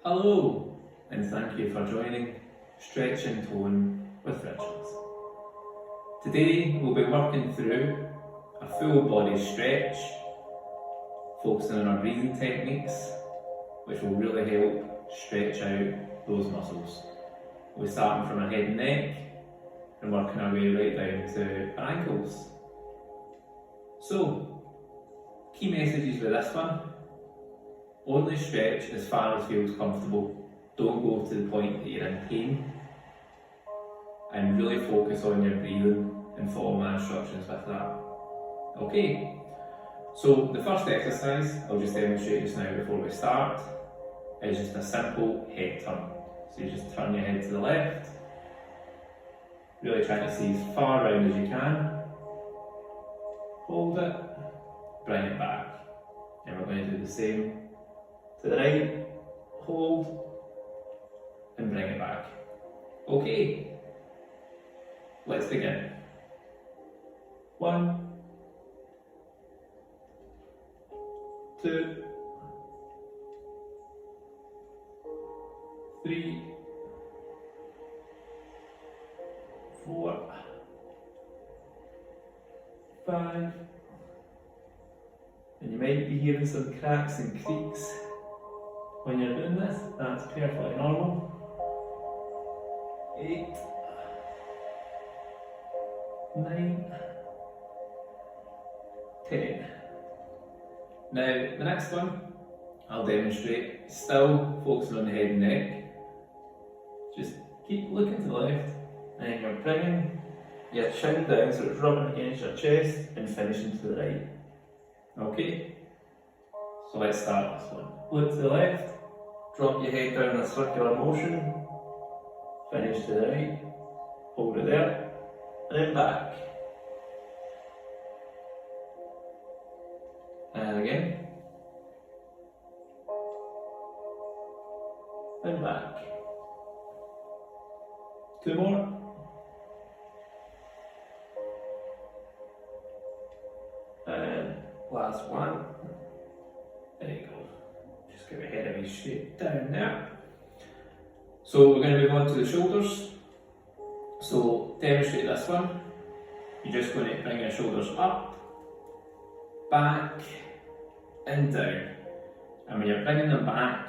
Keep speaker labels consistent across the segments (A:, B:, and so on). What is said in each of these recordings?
A: Hello, and thank you for joining Stretch and Tone with Richards. Today we'll be working through a full body stretch, focusing on our breathing techniques, which will really help stretch out those muscles. We'll be starting from our head and neck and working our way right down to our ankles. So, key messages with this one: only stretch as far as feels comfortable. Don't go to the point that you're in pain, and really focus on your breathing and follow my instructions with that. Okay, so the first exercise I'll just demonstrate just now before we start is just a simple head turn. So you just turn your head to the left, really trying to see as far round as you can, hold it, bring it back, and we're going to do the same to the right, hold, and bring it back. Okay, let's begin. 1, 2, 3, 4, 5, and you might be hearing some cracks and creaks when you're doing this. That's perfectly normal. 8, 9, 10. Now the next one I'll demonstrate, still focusing on the head and neck. Just keep looking to the left, and you're bringing your chin down so it's rubbing against your chest and finishing to the right. Okay, so let's start this one. Look to the left, drop your head down in a circular motion, finish to the right, hold it there, and then back. And again, and back. 2 more. And last one. There you go. Just give your head a wee straight down there. So we're going to move on to the shoulders. So demonstrate this one. You're just going to bring your shoulders up, back, and down. And when you're bringing them back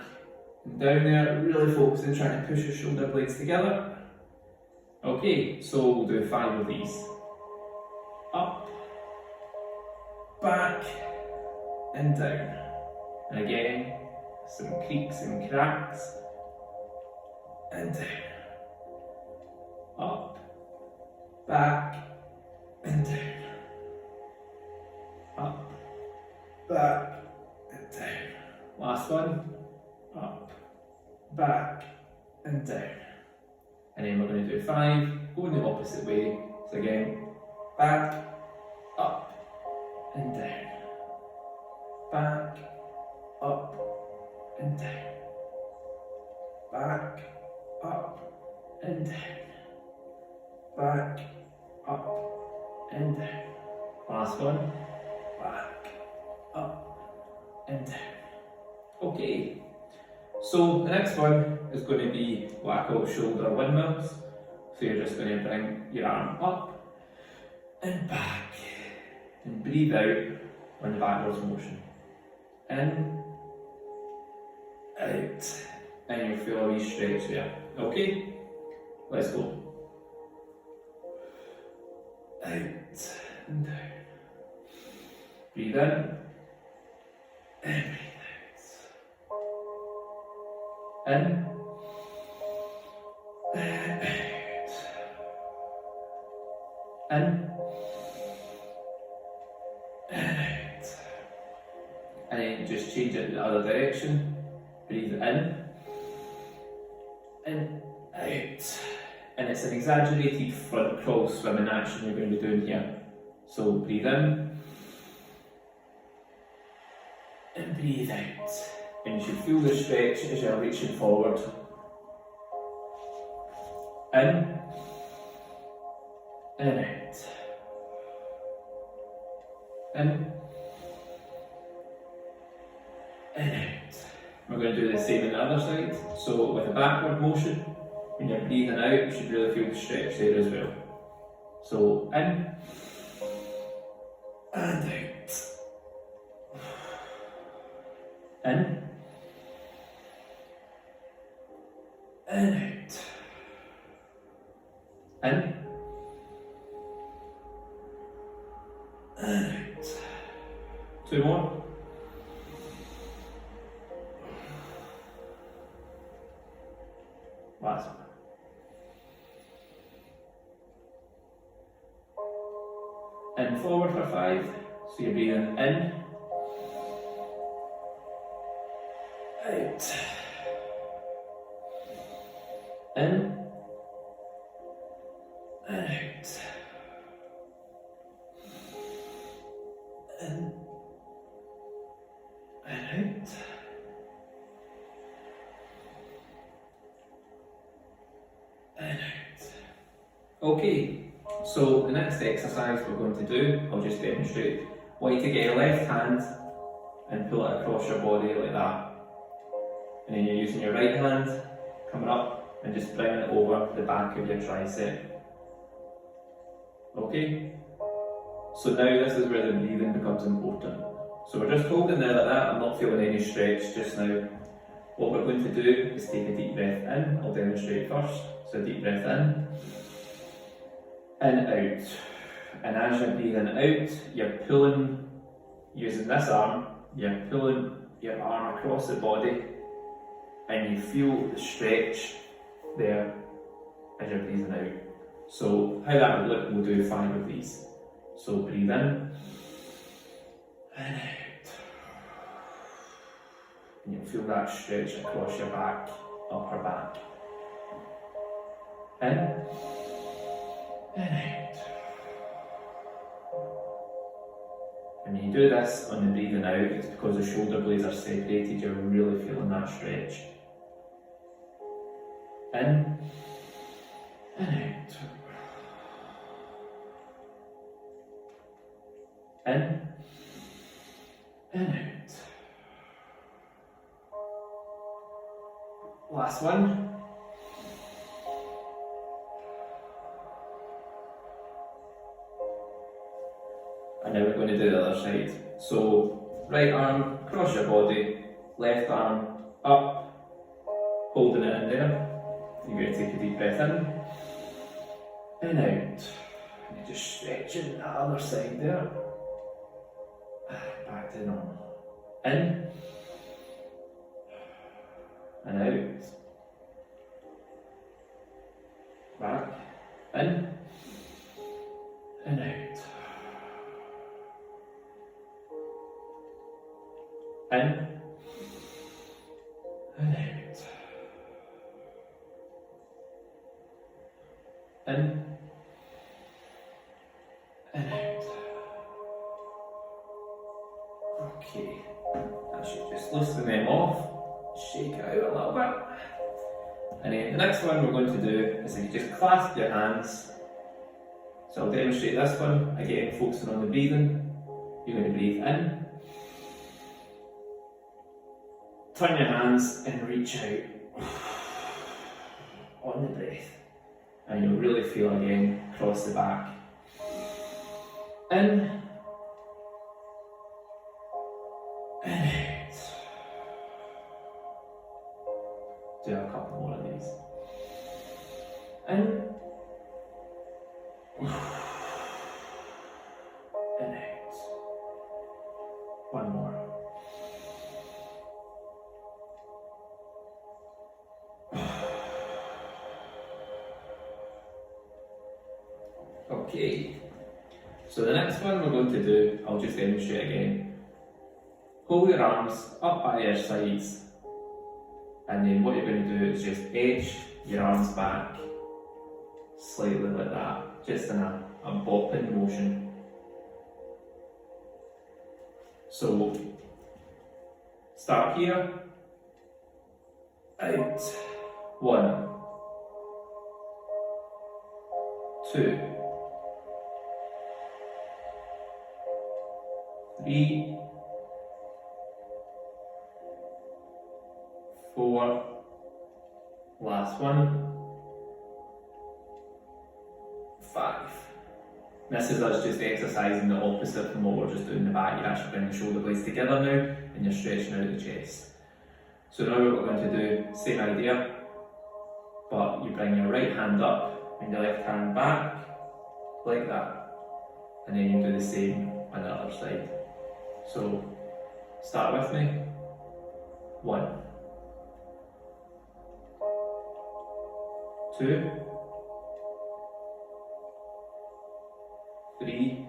A: and down there, really focusing, trying to push your shoulder blades together. Okay, so we'll do 5 of these. Up, back, and down. And again, some creaks and cracks, and down. Up, back, and down. Up, back, and down. Last one. Up, back, and down. And then we're going to do 5, going the opposite way. So again, back, up, and down. Back, up, and down. Back, up, and down. Back, up, and down. Last one. Back, up, and down. Okay, so the next one is going to be what I call shoulder windmills. So you're just going to bring your arm up and back and breathe out on the backwards motion. In, out, and you'll feel a wee stretch there. Okay, let's go. Out and down. Breathe in and breathe out. In and out. In and out. And then just change it the other direction. Breathe in and out. And it's an exaggerated front crawl swimming action you're going to be doing here. So breathe in and breathe out. And you should feel the stretch as you're reaching forward. In and out. In and out. we're going to do the same on the other side. So with a backward motion, when you're breathing out, you should really feel the stretch there as well. So in and out. In and out. In and out. 2 more. Last one. And forward for 5. So you're breathing in, out, in, and out, in, and out. And out. Okay, so the next exercise we're going to do, I'll just demonstrate. I want you to get your left hand and pull it across your body like that. And then you're using your right hand, coming up and just bringing it over the back of your tricep. Okay? So now this is where the breathing becomes important. So we're just holding there like that, I'm not feeling any stretch just now. What we're going to do is take a deep breath in. I'll demonstrate first. So deep breath in and out. And as you're breathing out, you're pulling, using this arm, you're pulling your arm across the body and you feel the stretch there as you're breathing out. So how that would look, we'll do 5 of these. So breathe in and out. And you'll feel that stretch across your back, upper back. In and out. And when you do this on the breathing out, it's because the shoulder blades are separated, you're really feeling that stretch. In and out. In and out. Last one. And now we're going to do the other side. So right arm across your body, left arm up, holding it in there. You're going to take a deep breath in and out. And you're just stretching that other side there. Back to normal. In and out. Back. In and out. In and out. In and out. Okay, that should just loosen them off, shake it out a little bit. And then the next one we're going to do is if you just clasp your hands. So I'll demonstrate this one, again focusing on the breathing. You're going to breathe in. Turn your hands and reach out on the breath. And you'll really feel again across the back. In and out. Do a couple more of these. In and out. One more. Okay, so the next one we're going to do, I'll just demonstrate again. Hold your arms up by your sides, and then what you're going to do is just edge your arms back, slightly like that, just in a bopping motion. So, start here, out, 1, 2, 3, 4, last one, 5. This is us just exercising the opposite from what we're just doing in the back. You're actually bringing the shoulder blades together now and you're stretching out the chest. So now what we're going to do, same idea, but you bring your right hand up and your left hand back, like that. And then you do the same on the other side. So start with me. 1, 2, 3,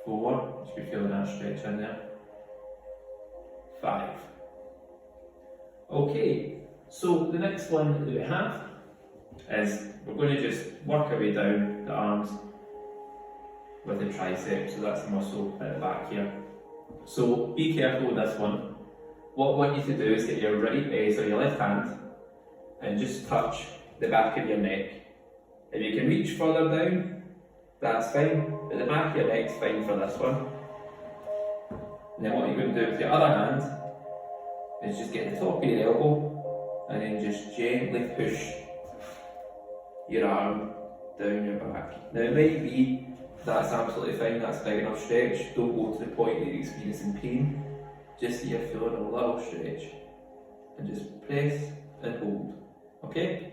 A: 4, you should be feeling that stretch in there. 5. Okay, so the next one that we have is we're going to just work our way down the arms with the triceps, so that's the muscle at the back here. So be careful with this one. What I want you to do is get your your left hand and just touch the back of your neck. If you can reach further down, that's fine, but the back of your neck's fine for this one. And then what you're going to do with your other hand is just get the top of your elbow and then just gently push your arm down your back. Now it might be that's absolutely fine, that's big enough stretch. Don't go to the point that you're experiencing pain. Just so you're feeling a little stretch. And just press and hold. Okay?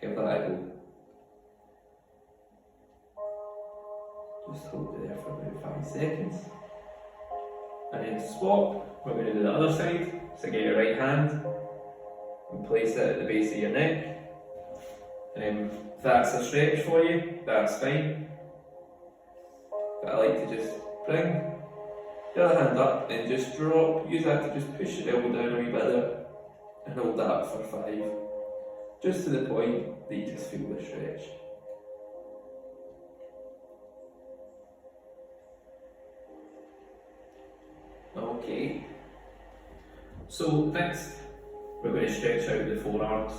A: Give that a go. Just hold it there for about 5 seconds. And then swap. We're going to do the other side. So get your right hand and place it at the base of your neck. And then if that's a stretch for you, that's fine. But I like to just bring the other hand up and just drop. Use that to just push your elbow down a wee bit there and hold that for 5. Just to the point that you just feel the stretch. Okay. So next we're going to stretch out the forearms.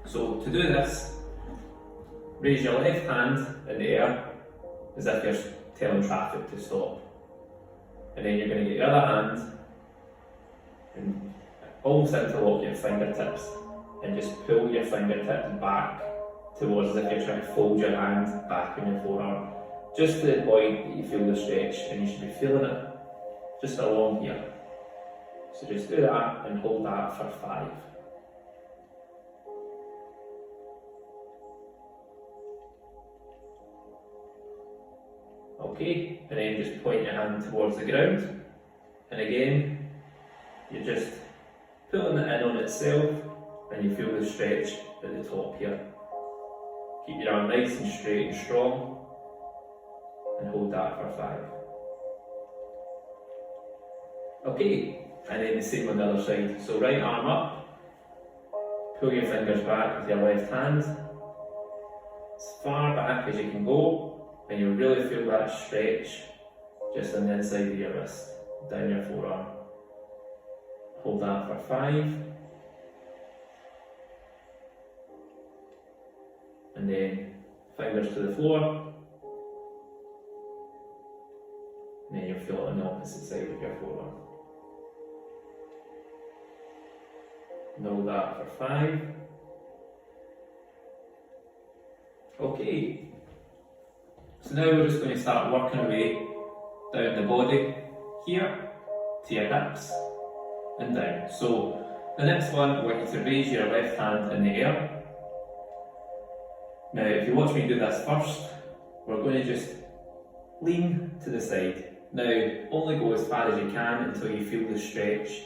A: So to do this, raise your left hand in the air as if you're telling traffic to stop. And then you're going to get your other hand and almost interlock your fingertips and just pull your fingertips back towards as if you're trying to fold your hand back on your forearm. Just to the point that you feel the stretch, and you should be feeling it just along here. So just do that and hold that for 5. Okay, and then just point your hand towards the ground, and again you're just pulling it in on itself and you feel the stretch at the top here. Keep your arm nice and straight and strong and hold that for 5. Okay, and then the same on the other side. So right arm up, pull your fingers back with your left hand as far back as you can go. And you'll really feel that stretch just on the inside of your wrist, down your forearm. Hold that for 5. And then fingers to the floor. And then you'll feel it on the opposite side of your forearm. And hold that for 5. Okay. So now we're just going to start working our way down the body, here, to your hips, and down. So the next one, I want you to raise your left hand in the air. Now if you watch me do this first, we're going to just lean to the side. Now only go as far as you can until you feel the stretch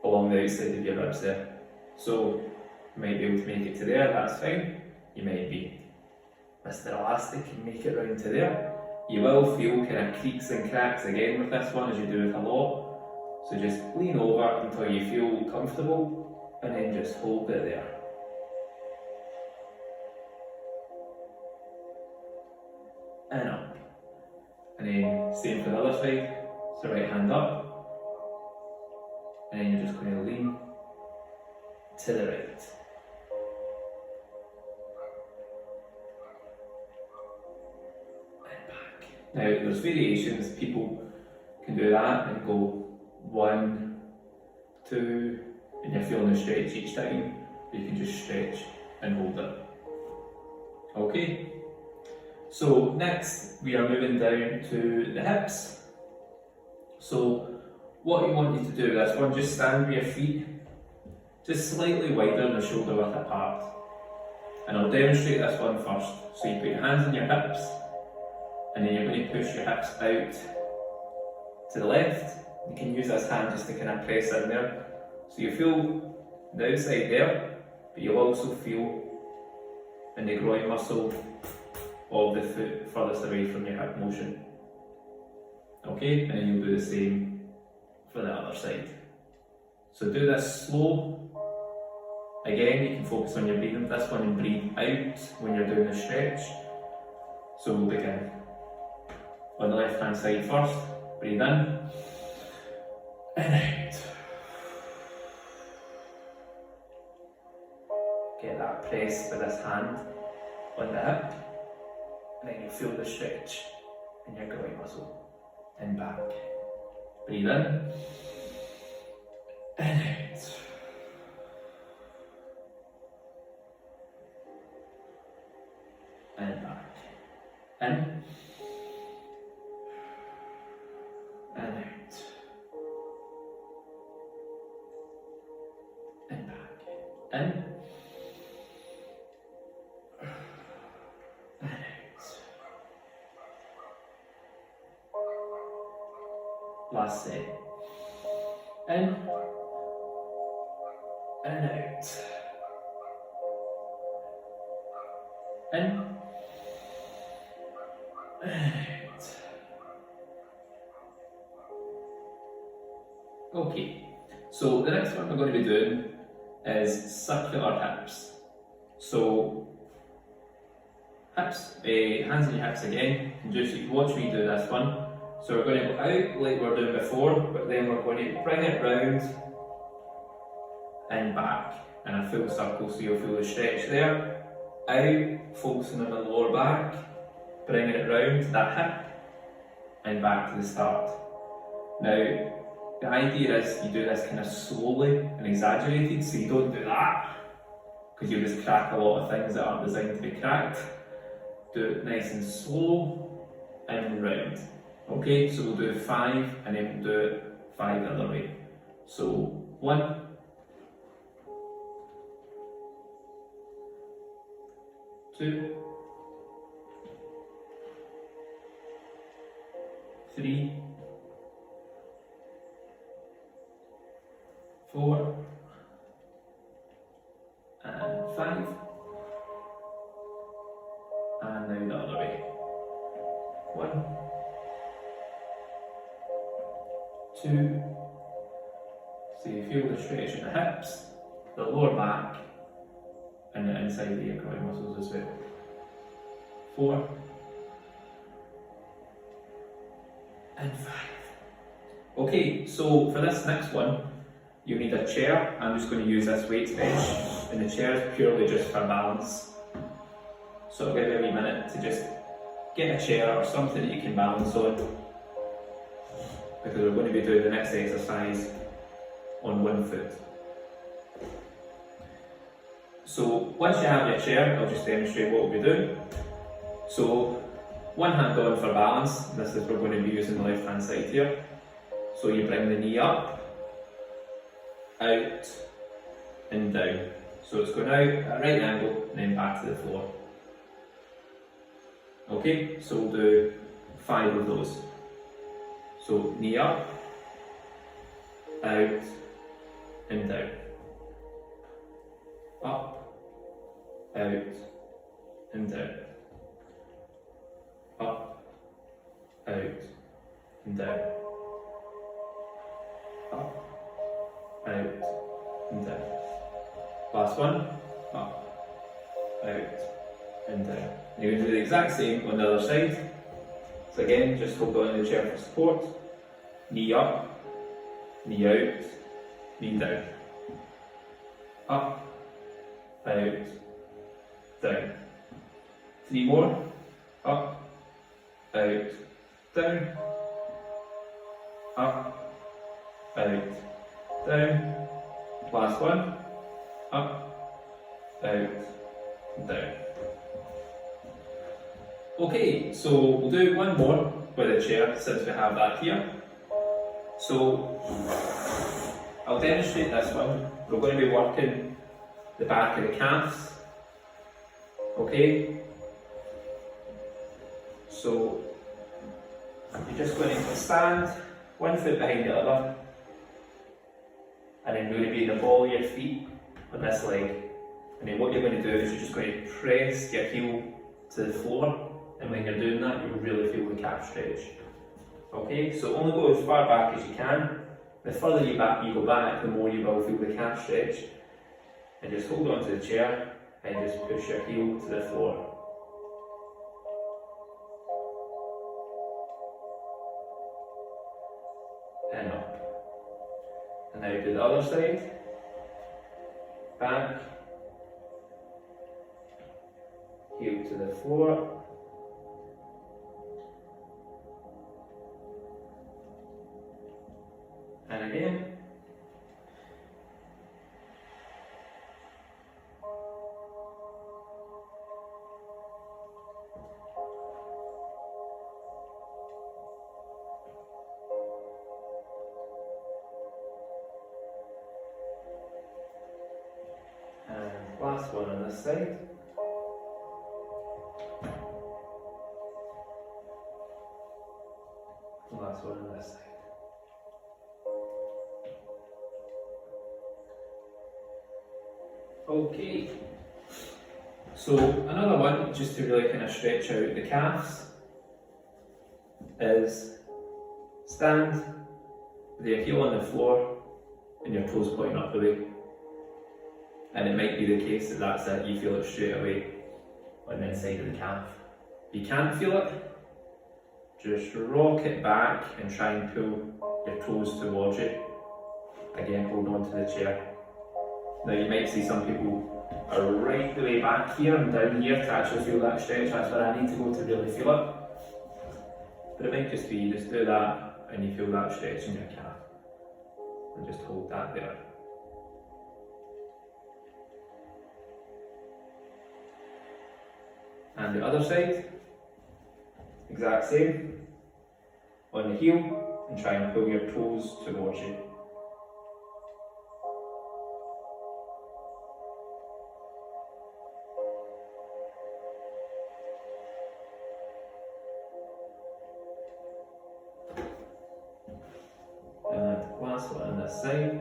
A: along the outside of your ribs there. So you might be able to make it to there, that's fine. You might be Mr. Elastic and make it round to there. You will feel kind of creaks and cracks again with this one as you do with a lot. So just lean over until you feel comfortable and then just hold it there. And up. And then same for the other side. So right hand up. And then you're just going to lean to the right. Now there's variations, people can do that and go 1, 2, and you're feeling the stretch each time, you can just stretch and hold it. Okay, so next we are moving down to the hips. So what you want you to do this one, just stand with your feet just slightly wider than the shoulder width apart. And I'll demonstrate this one first. So you put your hands on your hips, and then you're going to push your hips out to the left. You can use this hand just to kind of press in there. So you feel the outside there, but you'll also feel in the groin muscle of the foot furthest away from your hip motion. Okay, and then you'll do the same for the other side. So do this slow. Again, you can focus on your breathing with this one and breathe out when you're doing the stretch. So we'll begin. On the left hand side first, breathe in and out. Get that press with this hand on the hip, and then you feel the stretch in your groin muscle. And back. Breathe in and out. And back. In and out. And back. In and out. Last set. In and out. In and out. Okay, so the next one we're going to be doing is circular hips. So hips, hands on your hips again, and just watch me do this one. So we're going to go out like we were doing before, but then we're going to bring it round and back in a full circle, so you'll feel the stretch there. Out, focusing on the lower back, bringing it round to that hip and back to the start. Now, the idea is you do this kind of slowly and exaggerated, so you don't do that, because you'll just crack a lot of things that aren't designed to be cracked. Do it nice and slow and round. Okay, so we'll do 5 and then we'll do it 5 the other way. So 1, 2, 3, 4, and 5, and now the other way. 1, 2, so you feel the stretch in the hips, the lower back, and the inside of your groin muscles as well. 4, and 5. Okay, so for this next one, you need a chair. I'm just going to use this weights bench, and the chair is purely just for balance. So I'll give you a wee minute to just get a chair or something that you can balance on, because we're going to be doing the next exercise on one foot. So once you have your chair, I'll just demonstrate what we'll be doing. So one hand on for balance, this is we're going to be using the left hand side here. So you bring the knee up, out and down. So it's going out at a right angle and then back to the floor. Okay, so we'll do 5 of those. So knee up, out and down. Up, out and down. Up, out and down. Up, out and down. Last one, up, out and down. You're going to do the exact same on the other side. So again, just hold on to the chair for support. Knee up, knee out, knee down. Up, out, down. 3 more. Up, out, down. Up, out, down. Last one. Up, out, down. Okay, so we'll do one more with a chair since we have that here. So I'll demonstrate this one. We're going to be working the back of the calves. Okay? So you're just going to stand one foot behind the other, and then you're going to be in the ball of your feet on this leg. And then what you're going to do is you're just going to press your heel to the floor, and when you're doing that, you'll really feel the calf stretch. Okay, so only go as far back as you can. The further you go back, the more you will feel the calf stretch. And just hold on to the chair and just push your heel to the floor. And up. And now do the other side. Back. Heel to the floor. And again. And last one on this side. And last one on this side. Okay, so another one, just to really kind of stretch out the calves, is stand with your heel on the floor and your toes pointing up the way. And it might be the case that that's it, you feel it straight away on the inside of the calf. If you can't feel it, just rock it back and try and pull your toes towards you. Again, hold on to the chair. Now you might see some people are right the way back here and down here to actually feel that stretch. That's where I need to go to really feel it. But it might just be, you just do that and you feel that stretch in your calf. And just hold that there. And the other side, exact same. On the heel and try and pull your toes towards you. Last one on this side.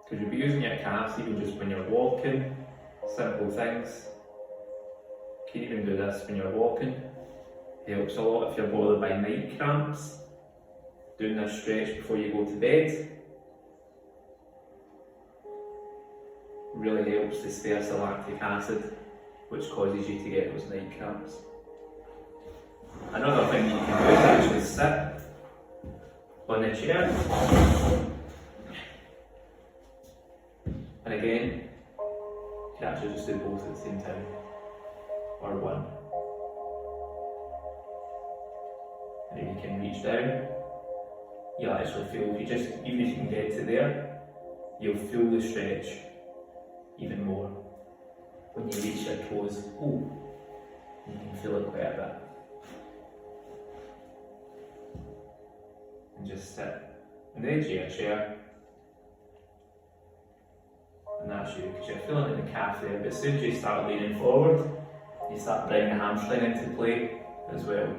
A: Because you'll be using your calves even just when you're walking, simple things. You can even do this when you're walking. It helps a lot if you're bothered by night cramps. Doing this stretch before you go to bed really helps to spare the lactic acid, which causes you to get those night cramps. Another thing you can do is actually sit on the chair, and again, you can actually just do both at the same time, or one. And if you can reach down, you'll actually feel, even if you can get to there, you'll feel the stretch even more. When you reach your toes, you can feel it quite a bit. And just sit on the edge of your chair, and that's you, because you're feeling it in the calf there, but as soon as you start leaning forward, you start bringing the hamstring into play as well.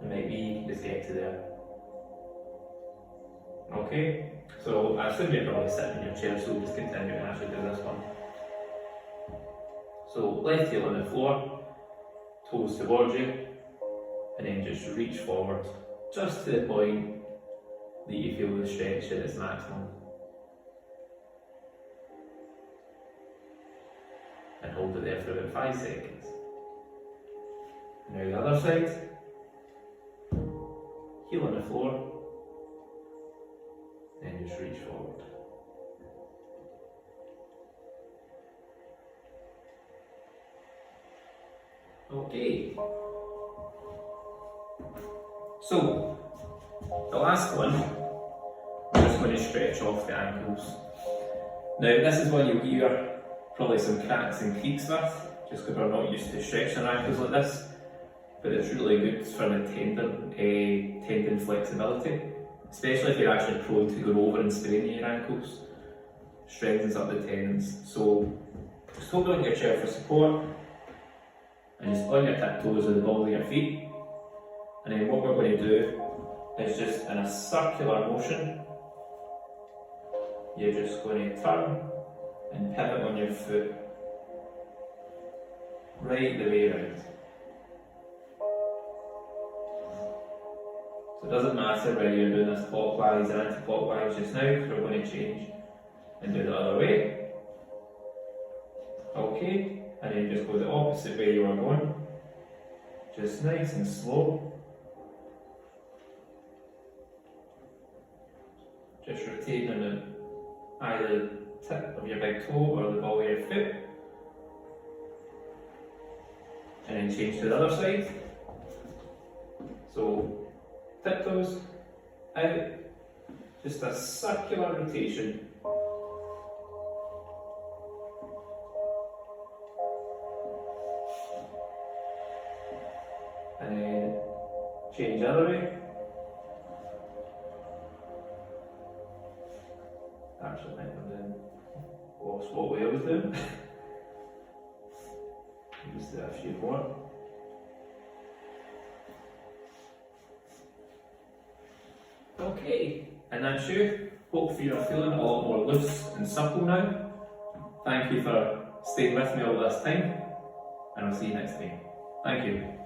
A: And maybe you can just get to there. Okay, so I assume you're probably sitting in your chair, so we'll just continue and actually do this one. So left heel on the floor, toes towards you, and then just reach forward, just to the point that you feel the stretch at its maximum. And hold it there for about 5 seconds. Now the other side, heel on the floor, then just reach forward. Okay. So, the last one, I'm just going to stretch off the ankles. Now, this is one you'll hear probably some cracks and creaks with, just because we're not used to stretching our ankles like this, but it's really good for the tendon flexibility, especially if you're actually prone to go over and straining your ankles. Strengthens up the tendons. So, just hold on to your chair for support, and just on your tiptoes with the balls of your feet. And then what we're going to do is just in a circular motion, you're just going to turn and pivot on your foot right the way around. So it doesn't matter whether you're doing this clockwise or anti-clockwise just now, because we're going to change and do the other way. Okay, and then just go the opposite way you were going. Just nice and slow. Just rotating on either the tip of your big toe or the ball of your foot. And then change to the other side. So, tiptoes, out, just a circular rotation. And then change the other way. Actually, I think I'm doing lost what way I was doing. Just do a few more. Okay, and that's you. Hopefully you're feeling a lot more loose and supple now. Thank you for staying with me all this time, and I'll see you next time. Thank you.